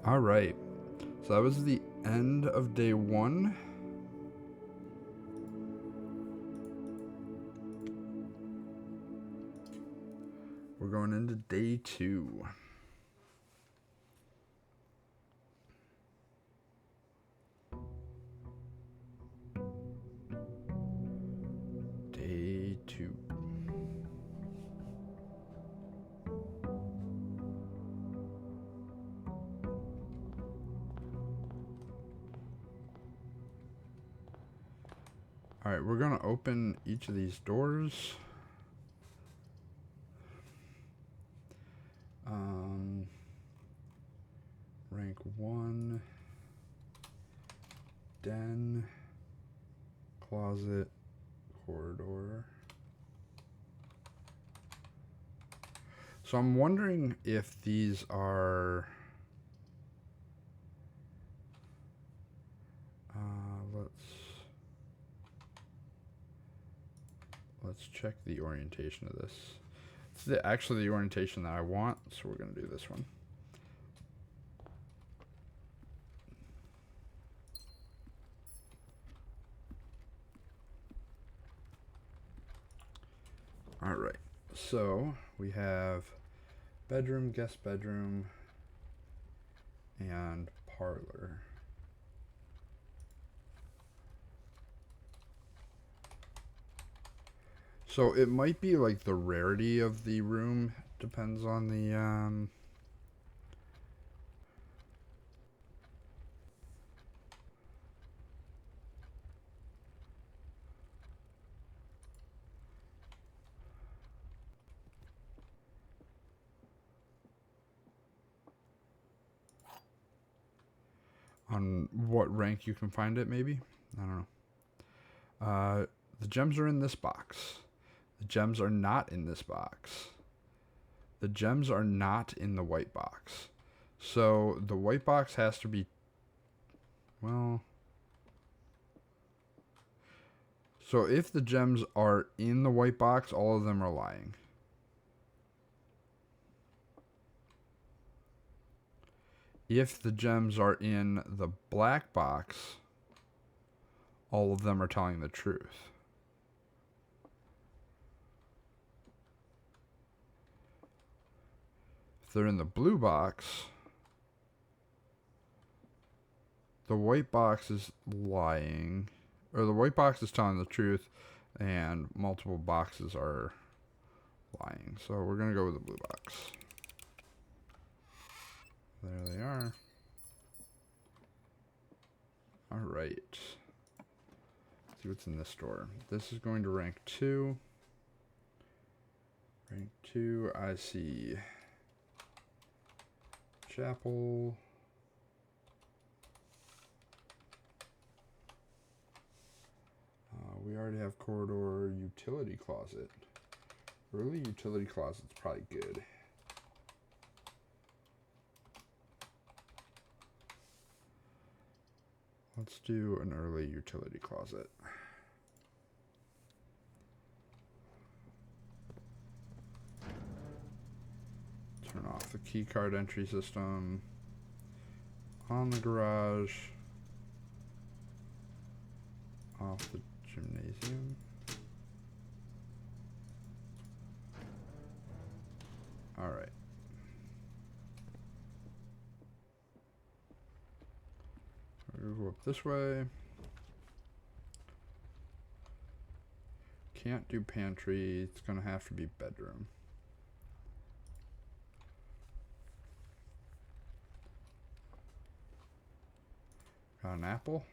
All right. So that was the end of day 1. We're going into day 2. Day 2. All right, we're going to open each of these doors. Rank 1, den, closet, corridor. So I'm wondering if these are... let's check the orientation of this. It's actually the orientation that I want, so we're going to do this one. All right, so we have bedroom, guest bedroom, and parlor. So it might be like the rarity of the room depends on the on what rank you can find it, maybe? I don't know. The gems are in this box. The gems are not in this box. The gems are not in the white box. So the white box has to be... well... so if the gems are in the white box, all of them are lying. If the gems are in the black box, all of them are telling the truth. If they're in the blue box, the white box is lying, or the white box is telling the truth, and multiple boxes are lying. So we're going to go with the blue box. There they are. All right. Let's see what's in this door. This is going to rank 2. Rank 2, I see chapel. We already have corridor, utility closet. Early utility closet's probably good. Let's do an early utility closet. Turn off the key card entry system. On the garage. Off the gymnasium. All right. We'll go up this way. Can't do pantry. It's going to have to be bedroom. Got an apple.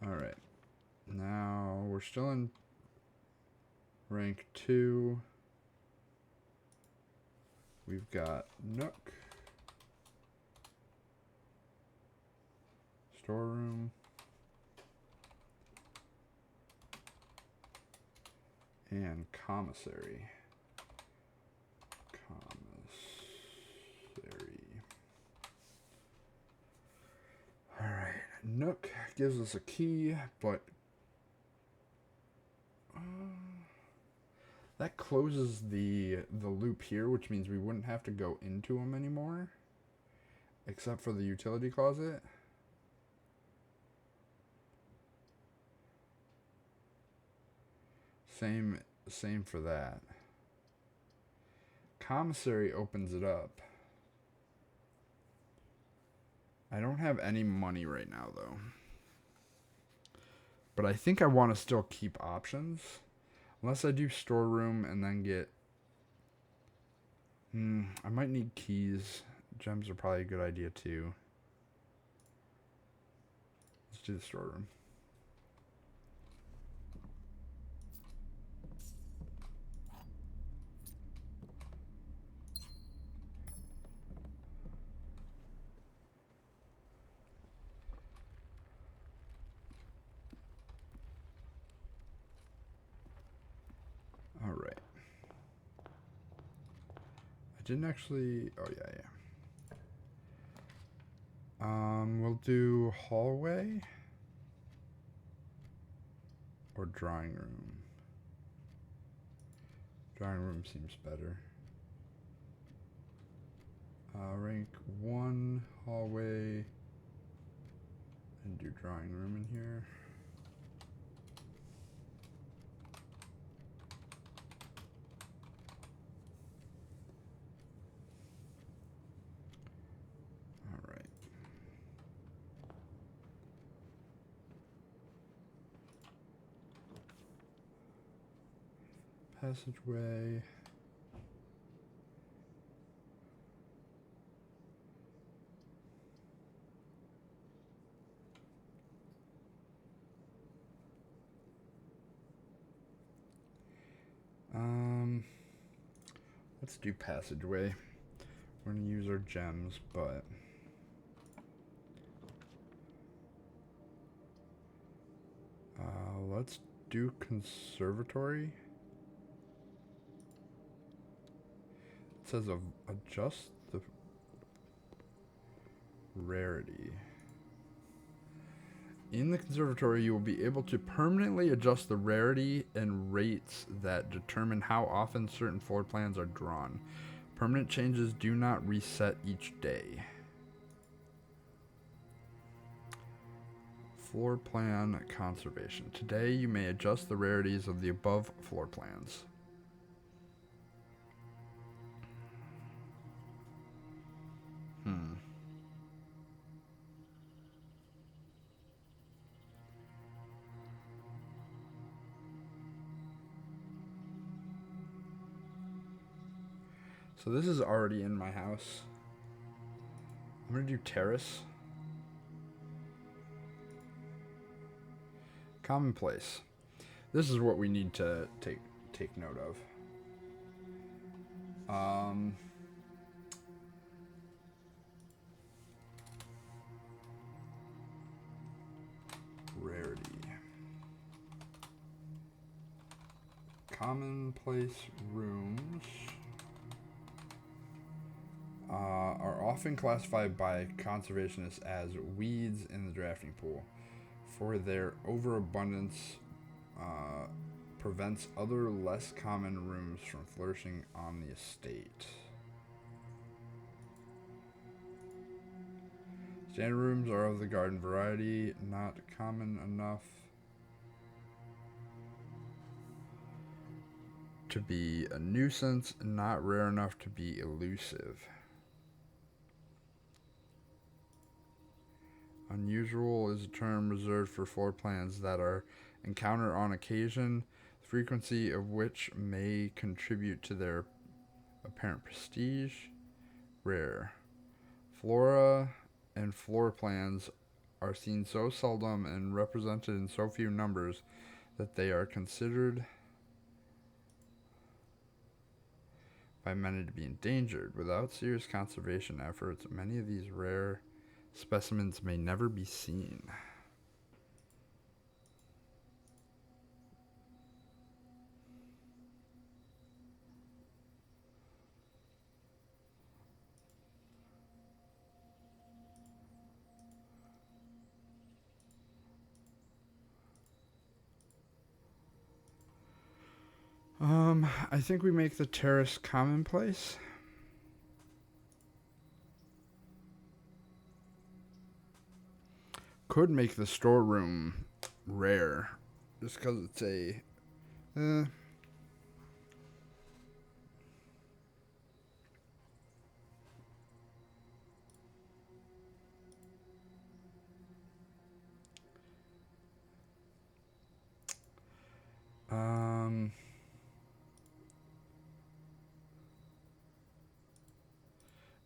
All right. Now we're still in rank 2. We've got Nook. Storeroom. And commissary. Alright, Nook gives us a key, but That closes the loop here, which means we wouldn't have to go into them anymore, except for the utility closet. Same for that. Commissary opens it up. I don't have any money right now though. But I think I want to still keep options. Unless I do storeroom and then get... I might need keys. Gems are probably a good idea too. Let's do the storeroom. Alright. I didn't actually... Oh, yeah. We'll do hallway or drawing room. Drawing room seems better. Rank 1 hallway and do drawing room in here. Alright. Passageway. Let's do passageway. We're gonna use our gems, but let's do conservatory. It says adjust the rarity. In the conservatory, you will be able to permanently adjust the rarity and rates that determine how often certain floor plans are drawn. Permanent changes do not reset each day. Floor plan conservation. Today, you may adjust the rarities of the above floor plans. So this is already in my house. I'm gonna do terrace. Commonplace. This is what we need to take note of. Rarity. Commonplace rooms are often classified by conservationists as weeds in the drafting pool, for their overabundance prevents other less common rooms from flourishing on the estate. Standard rooms are of the garden variety, not common enough to be a nuisance, not rare enough to be elusive. Unusual is a term reserved for floor plans that are encountered on occasion, the frequency of which may contribute to their apparent prestige. Rare. Flora and floor plans are seen so seldom and represented in so few numbers that they are considered by many to be endangered. Without serious conservation efforts, many of these rare specimens may never be seen. I think we make the terrace commonplace. Could make the storeroom rare, just because it's a.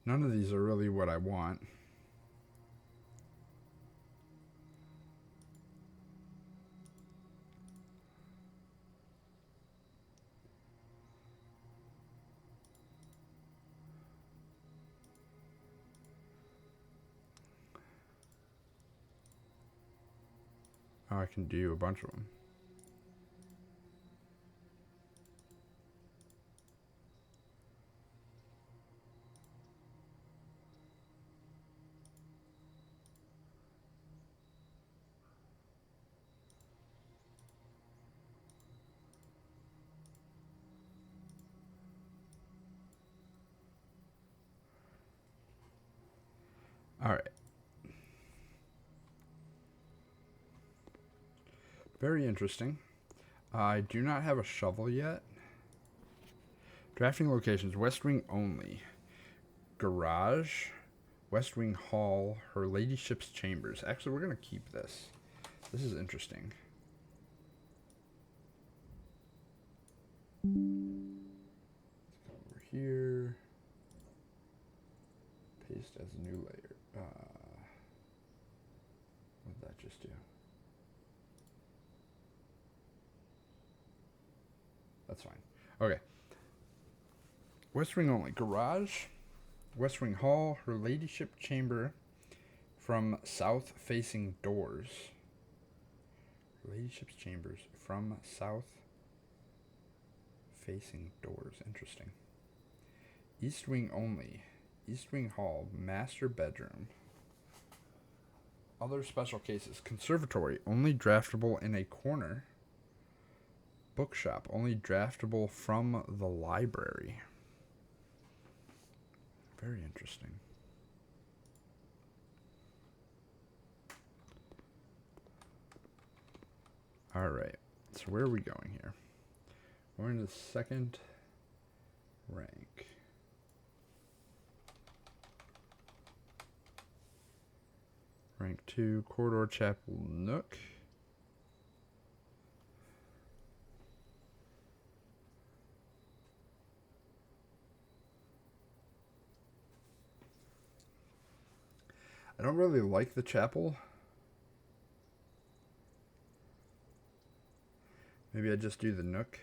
None of these are really what I want. Oh, I can do a bunch of them. All right. Very interesting. I do not have a shovel yet. Drafting locations, West Wing only. Garage, West Wing Hall, Her Ladyship's Chambers. Actually, we're going to keep this. This is interesting. Let's go over here. Paste as a new layer. What did that just do? That's fine. Okay. West Wing only. Garage, West Wing Hall, Her Ladyship Chamber from south facing doors. Her Ladyship's Chambers from south facing doors. Interesting. East Wing only. East Wing Hall, master bedroom. Other special cases. Conservatory, only draftable in a corner. Bookshop, only draftable from the library. Very interesting. All right. So where are we going here? We're in the second rank. Rank 2, corridor, chapel, nook. I don't really like the chapel. Maybe I just do the nook.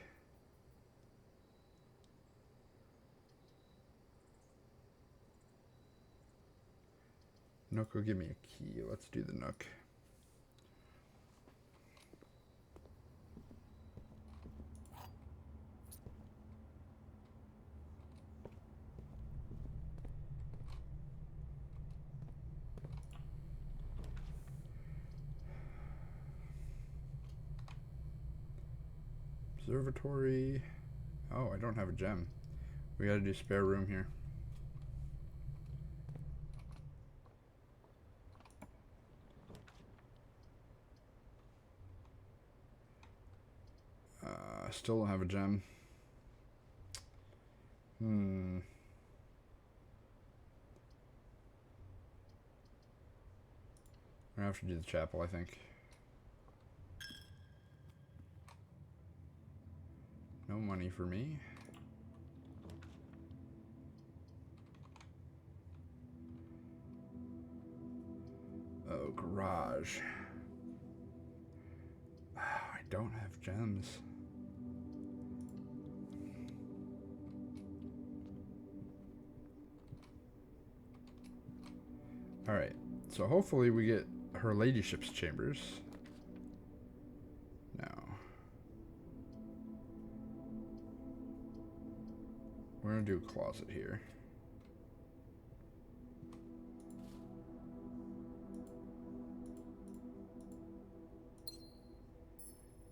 Nook will give me a key. Let's do the nook. Observatory. Oh, I don't have a gem. We gotta do spare room here. I still don't have a gem. I'm gonna have to do the chapel, I think. No money for me. Oh, garage. Oh, I don't have gems. Alright, so hopefully we get Her Ladyship's Chambers. No. We're gonna do a closet here.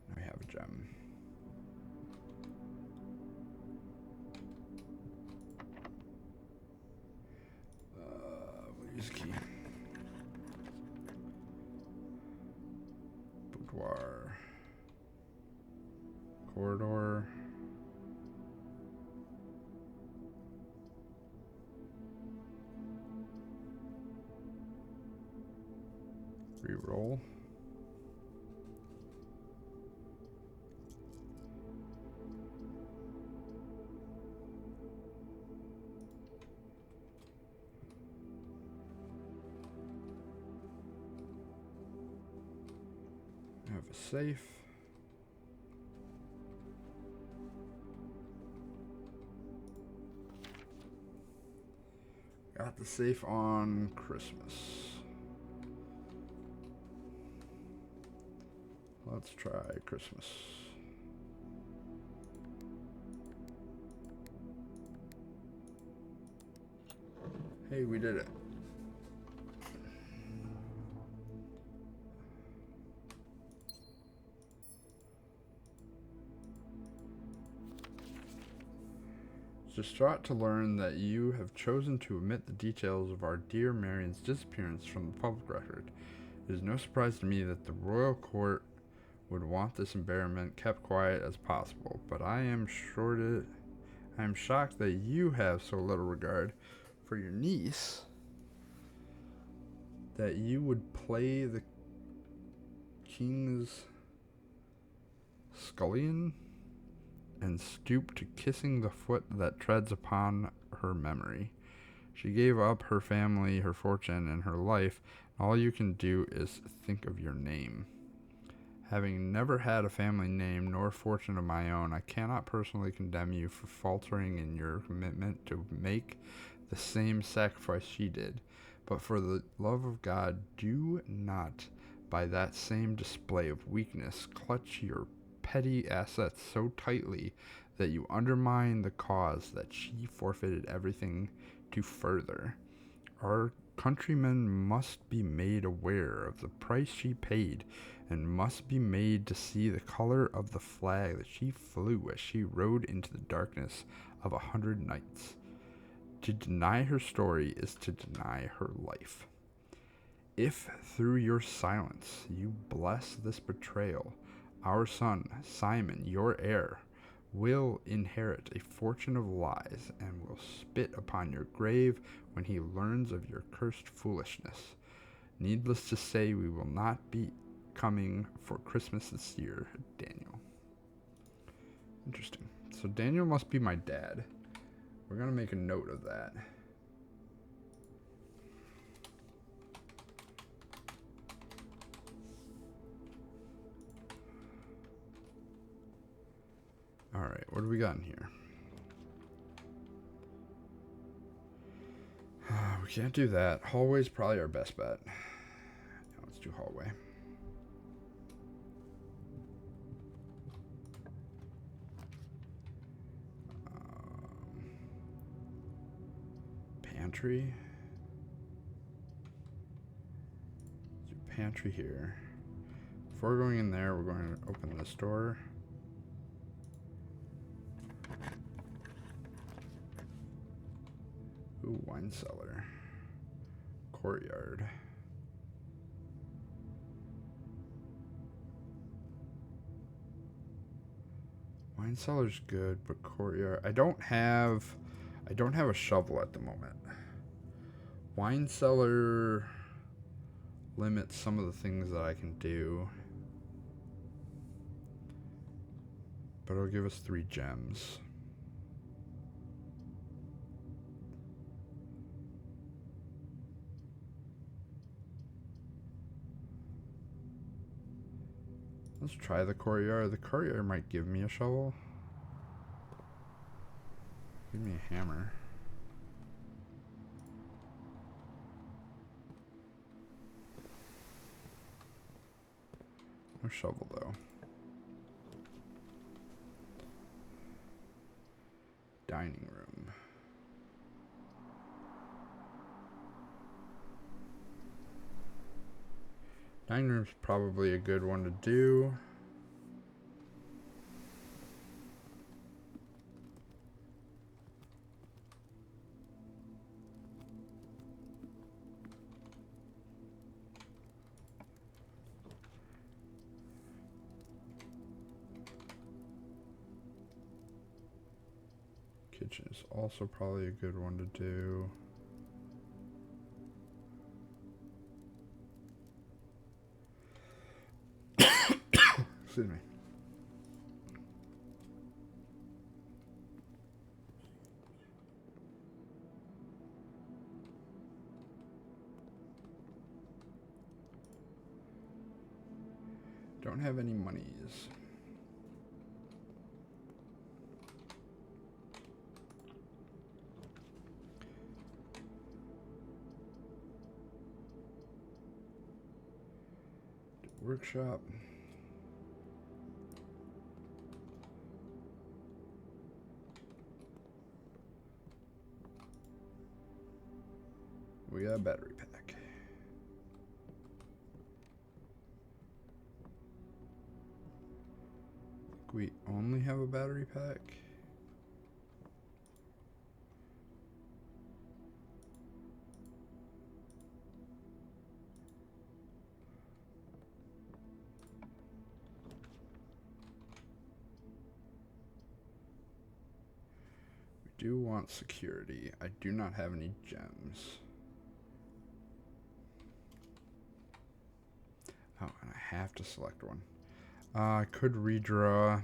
Now we have a gem. are. Corridor. Reroll. Have a safe. Got the safe on Christmas. Let's try Christmas. Hey, we did it. Distraught to learn that you have chosen to omit the details of our dear Marion's disappearance from the public record, it is no surprise to me that the royal court would want this embarrassment kept quiet as possible, but I am shocked that you have so little regard for your niece that you would play the king's scullion and stoop to kissing the foot that treads upon her memory. She gave up her family, her fortune, and her life. All you can do is think of your name. Having never had a family name nor fortune of my own, I cannot personally condemn you for faltering in your commitment to make the same sacrifice she did. But for the love of God, do not, by that same display of weakness, clutch your petty assets so tightly that you undermine the cause that she forfeited everything to further. Our countrymen must be made aware of the price she paid, and must be made to see the color of the flag that she flew as she rode into the darkness of 100 nights. To deny her story is to deny her life. If through your silence you bless this betrayal, our son, Simon, your heir, will inherit a fortune of lies and will spit upon your grave when he learns of your cursed foolishness. Needless to say, we will not be coming for Christmas this year, Daniel. Interesting. So Daniel must be my dad. We're going to make a note of that. Alright, what do we got in here? We can't do that. Hallway's probably our best bet. Yeah, let's do hallway. Pantry. Let's do pantry here. Before going in there, we're going to open this door. Ooh, wine cellar. Courtyard. Wine cellar's good, but courtyard. I don't have a shovel at the moment. Wine cellar limits some of the things that I can do, but it'll give us 3 gems. Let's try the courtyard. The courtyard might give me a shovel. Give me a hammer. No shovel though. Dining room. Dining room's probably a good one to do. Kitchen is also probably a good one to do. Excuse me. Don't have any monies. Workshop. We got a battery pack. We only have a battery pack. We do want security. I do not have any gems. Oh, and I have to select one. I could redraw.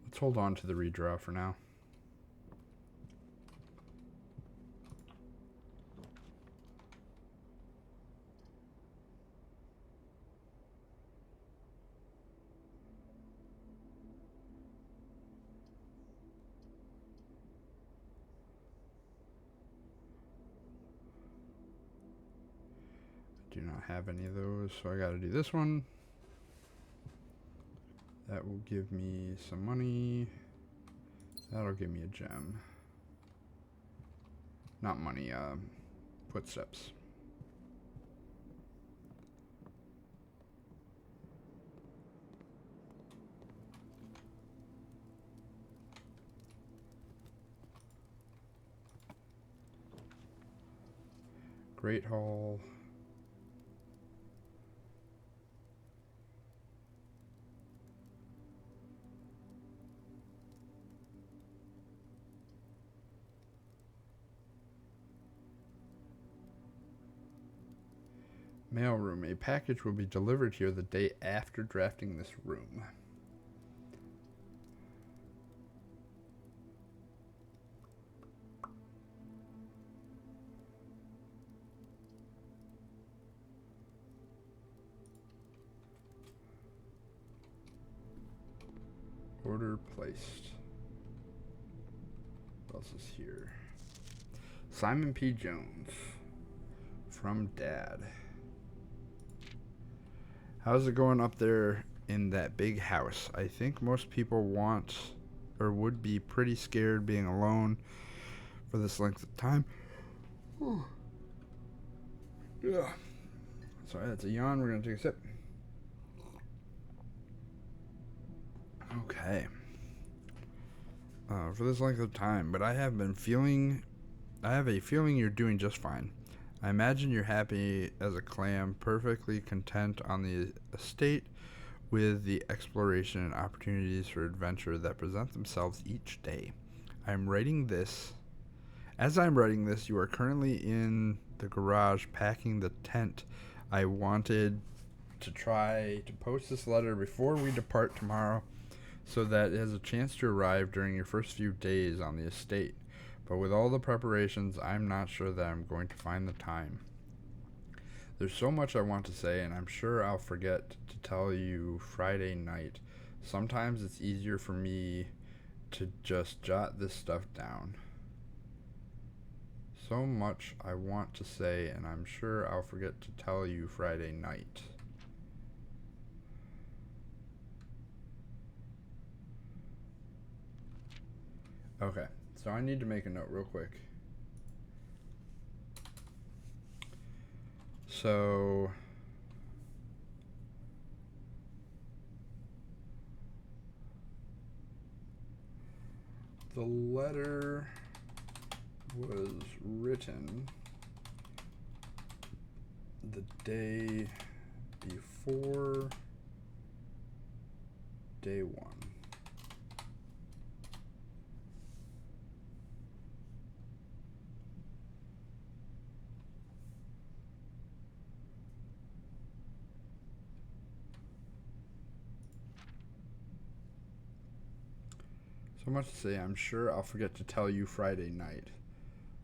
Let's hold on to the redraw for now. Do not have any of those, so I gotta do this one. That will give me some money. That'll give me a gem. Not money, footsteps. Great Hall. Mailroom. A package will be delivered here the day after drafting this room. Order placed. What else is here? Simon P. Jones. From Dad. How's it going up there in that big house? I think most people want or would be pretty scared being alone for this length of time. Yeah. Sorry, that's a yawn. We're going to take a sip. Okay. For this length of time, but I have a feeling you're doing just fine. I imagine you're happy as a clam, perfectly content on the estate with the exploration and opportunities for adventure that present themselves each day. As I'm writing this, you are currently in the garage packing the tent. I wanted to try to post this letter before we depart tomorrow so that it has a chance to arrive during your first few days on the estate. But with all the preparations, I'm not sure that I'm going to find the time. There's so much I want to say, and I'm sure I'll forget to tell you Friday night. Sometimes it's easier for me to just jot this stuff down. So much I want to say, and I'm sure I'll forget to tell you Friday night. Okay. So I need to make a note real quick. So The letter was written the day before day one. So much to say, I'm sure I'll forget to tell you Friday night.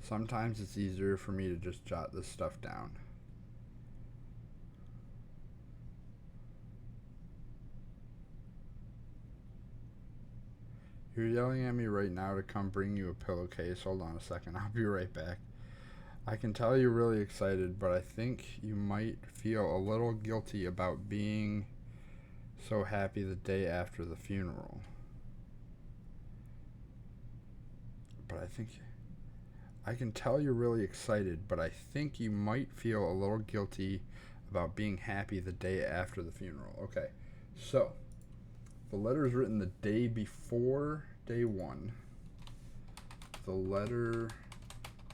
Sometimes it's easier for me to just jot this stuff down. You're yelling at me right now to come bring you a pillowcase. Hold on a second, I'll be right back. I can tell you're really excited, but I think you might feel a little guilty about being so happy the day after the funeral. But I can tell you're really excited, but I think you might feel a little guilty about being happy the day after the funeral. Okay, so the letter is written the day before day one. The letter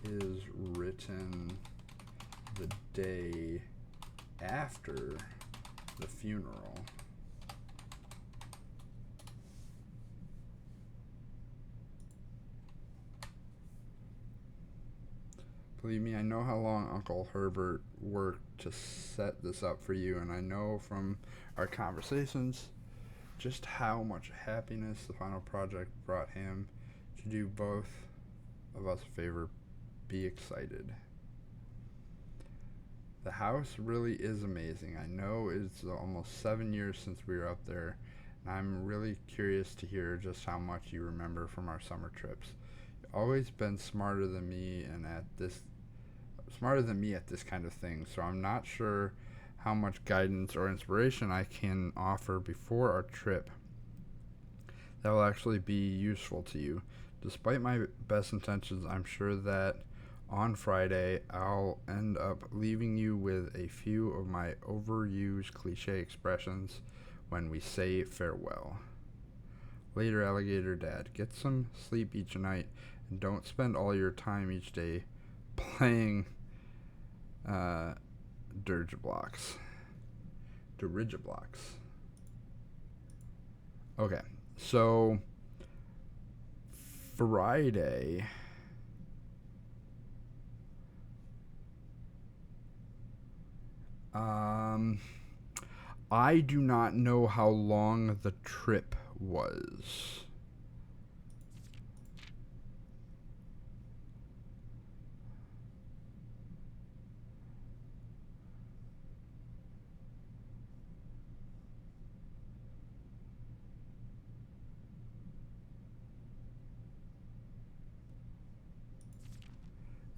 is written the day after the funeral. Believe me, I know how long Uncle Herbert worked to set this up for you, and I know from our conversations just how much happiness the final project brought him. To do both of us a favor, be excited. The house really is amazing. I know it's almost 7 years since we were up there, and I'm really curious to hear just how much you remember from our summer trips. You've always been smarter than me at this kind of thing, so I'm not sure how much guidance or inspiration I can offer before our trip that will actually be useful to you. Despite my best intentions, I'm sure that on Friday I'll end up leaving you with a few of my overused cliche expressions when we say farewell. Later, Alligator Dad. Get some sleep each night and don't spend all your time each day playing Dirigiblocks. Okay, so Friday. I do not know how long the trip was.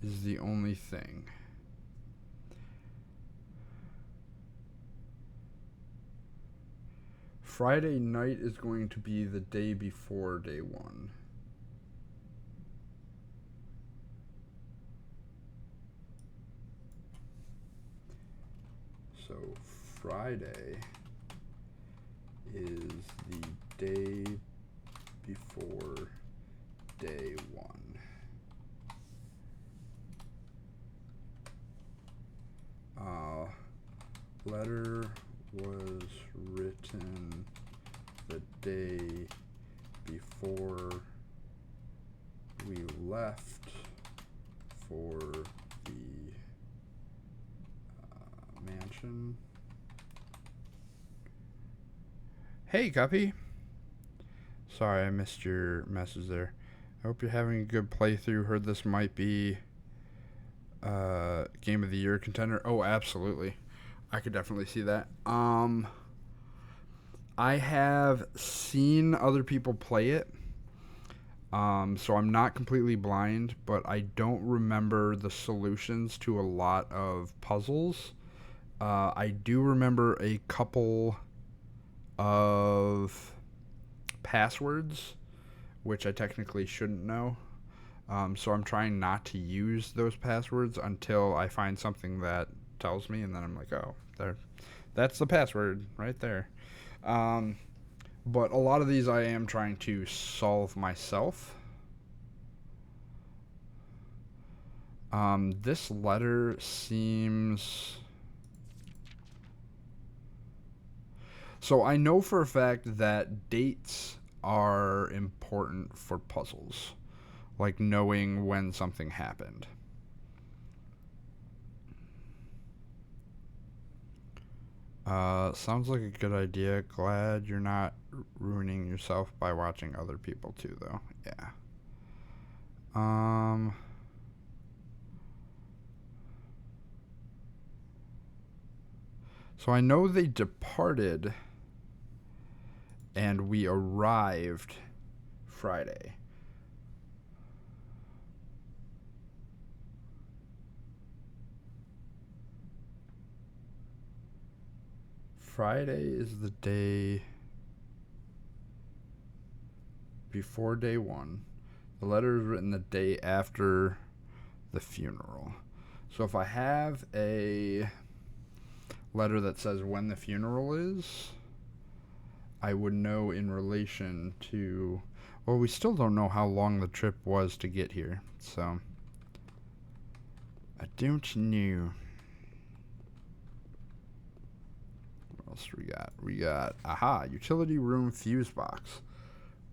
Is the only thing. Friday night is going to be the day before day one. So Friday is the day before day one. Letter was written the day before we left for the mansion. Hey, Guppy. Sorry, I missed your message there. I hope you're having a good playthrough. Heard this might be Game of the Year contender. Oh, absolutely. I could definitely see that. I have seen other people play it, so I'm not completely blind, but I don't remember the solutions to a lot of puzzles. I do remember a couple of passwords, which I technically shouldn't know. So I'm trying not to use those passwords until I find something that tells me, and then I'm like, oh, there, that's the password right there. But a lot of these I am trying to solve myself. This letter seems... So I know for a fact that dates are important for puzzles. Like knowing when something happened. Sounds like a good idea. Glad you're not ruining yourself by watching other people too, though. Yeah. So I know they departed and we arrived Friday. Friday is the day before day one. The letter is written the day after the funeral. So if I have a letter that says when the funeral is, I would know in relation to... Well, we still don't know how long the trip was to get here, so... I don't know. What else we got? We got, aha, utility room fuse box.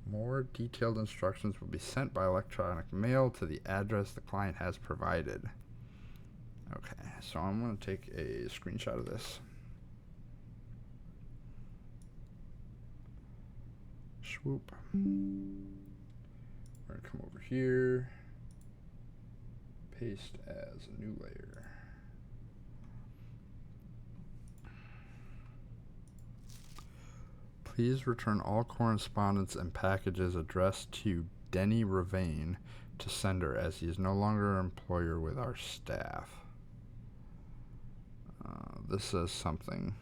More detailed instructions will be sent by electronic mail to the address the client has provided. Okay, so I'm going to take a screenshot of this. Swoop. We're going to come over here. Paste as a new layer. Please return all correspondence and packages addressed to Denny Ravane to sender, as he is no longer an employer with our staff. This says something.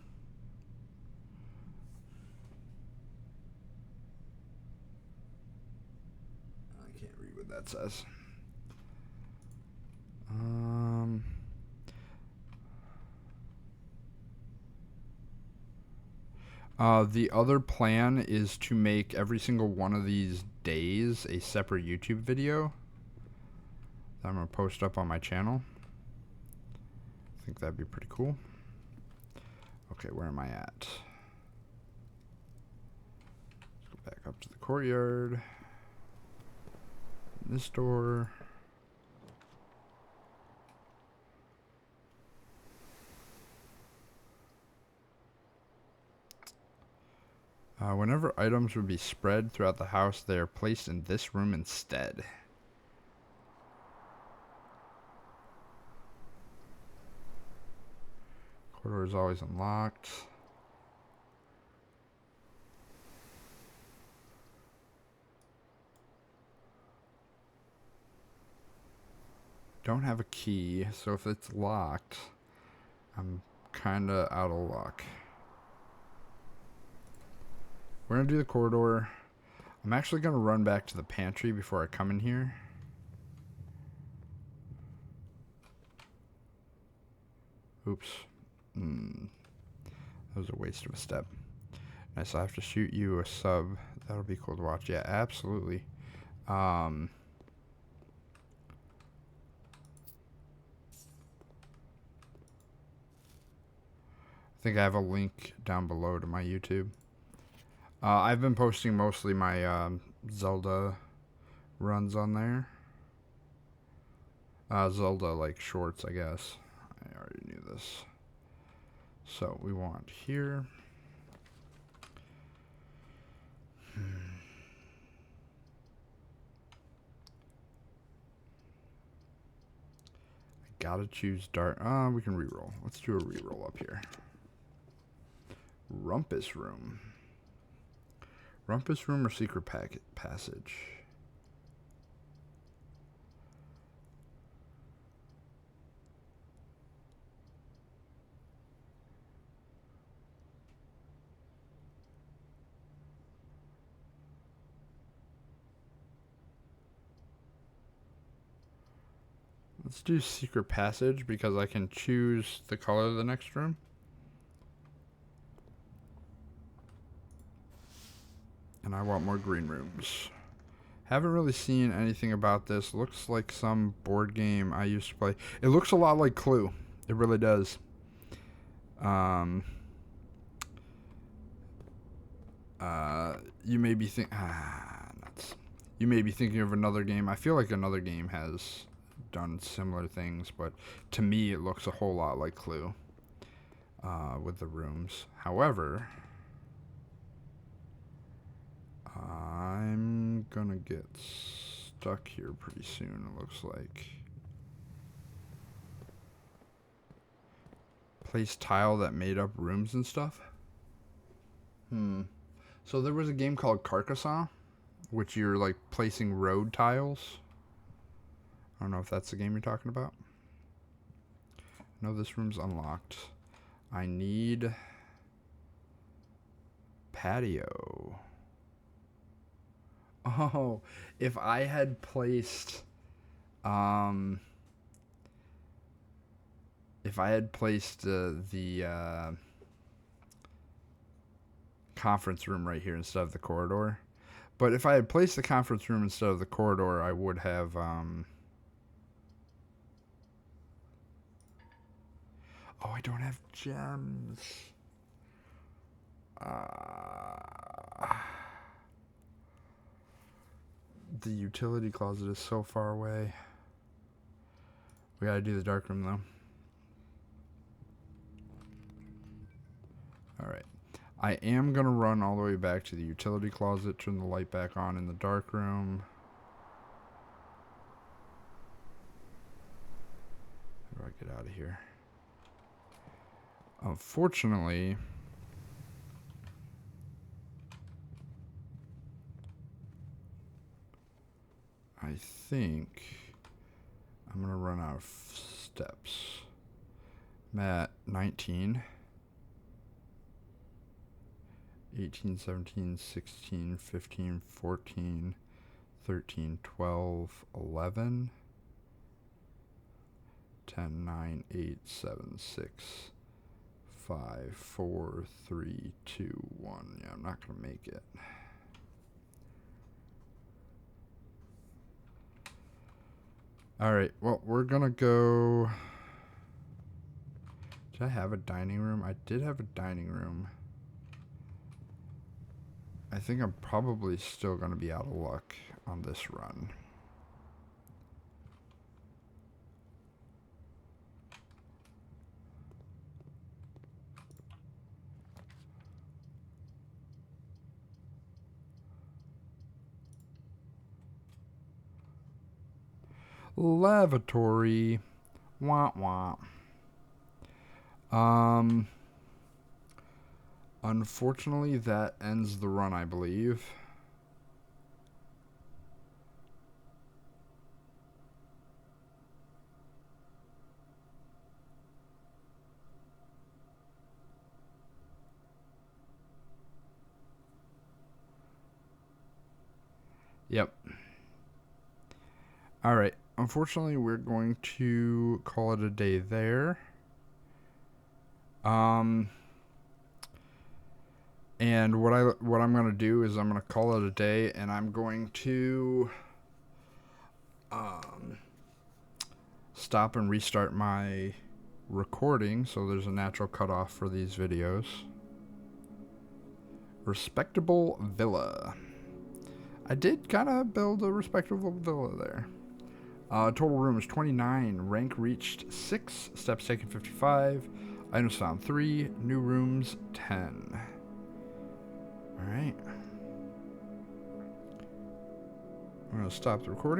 I can't read what that says. The other plan is to make every single one of these days a separate YouTube video that I'm going to post up on my channel. I think that'd be pretty cool. Okay, where am I at? Let's go back up to the courtyard. This door. Whenever items would be spread throughout the house, they are placed in this room instead. Corridor is always unlocked. Don't have a key, so if it's locked, I'm kinda out of luck. We're gonna do the corridor. I'm actually gonna run back to the pantry before I come in here. Oops. That was a waste of a step. Nice, I have to shoot you a sub. That'll be cool to watch. Yeah, absolutely. I think I have a link down below to my YouTube. I've been posting mostly my Zelda runs on there. Zelda, like, shorts, I guess. I already knew this. So, we want here. I gotta choose dark. We can reroll. Let's do a reroll up here. Rumpus room. Rumpus room or secret passage? Let's do secret passage because I can choose the color of the next room. And I want more green rooms. Haven't really seen anything about this. Looks like some board game I used to play. It looks a lot like Clue. It really does. You may be nuts. You may be thinking of another game. I feel like another game has done similar things, but to me it looks a whole lot like Clue with the rooms. However, I'm gonna get stuck here pretty soon, it looks like. Place tile that made up rooms and stuff? So there was a game called Carcassonne, which you're like placing road tiles. I don't know if that's the game you're talking about. No, this room's unlocked. I need patio. Oh, if I had placed the conference room right here instead of the corridor. But if I had placed the conference room instead of the corridor, I would have oh, I don't have gems. The utility closet is so far away. We gotta do the dark room though. Alright. I am gonna run all the way back to the utility closet, turn the light back on in the dark room. How do I get out of here? Unfortunately, I think I'm gonna run out of steps. I'm at 19, 18, 17, 16, 15, 14, 13, 12, 11, 10, 9, 8, 7, 6, 5, 4, 3, 2, 1. Yeah, I'm not gonna make it. Alright, well, we're gonna go... Did I have a dining room? I did have a dining room. I think I'm probably still gonna be out of luck on this run. Lavatory. Wah wah. Unfortunately, that ends the run, I believe. Yep. Alright. Unfortunately, we're going to call it a day there. And what I'm going to do is I'm going to call it a day, and I'm going to stop and restart my recording so there's a natural cutoff for these videos. Respectable villa. I did kind of build a respectable villa there. Total rooms 29. Rank reached 6. Steps taken 55. Items found 3. New rooms 10. Alright. I'm going to stop the recording.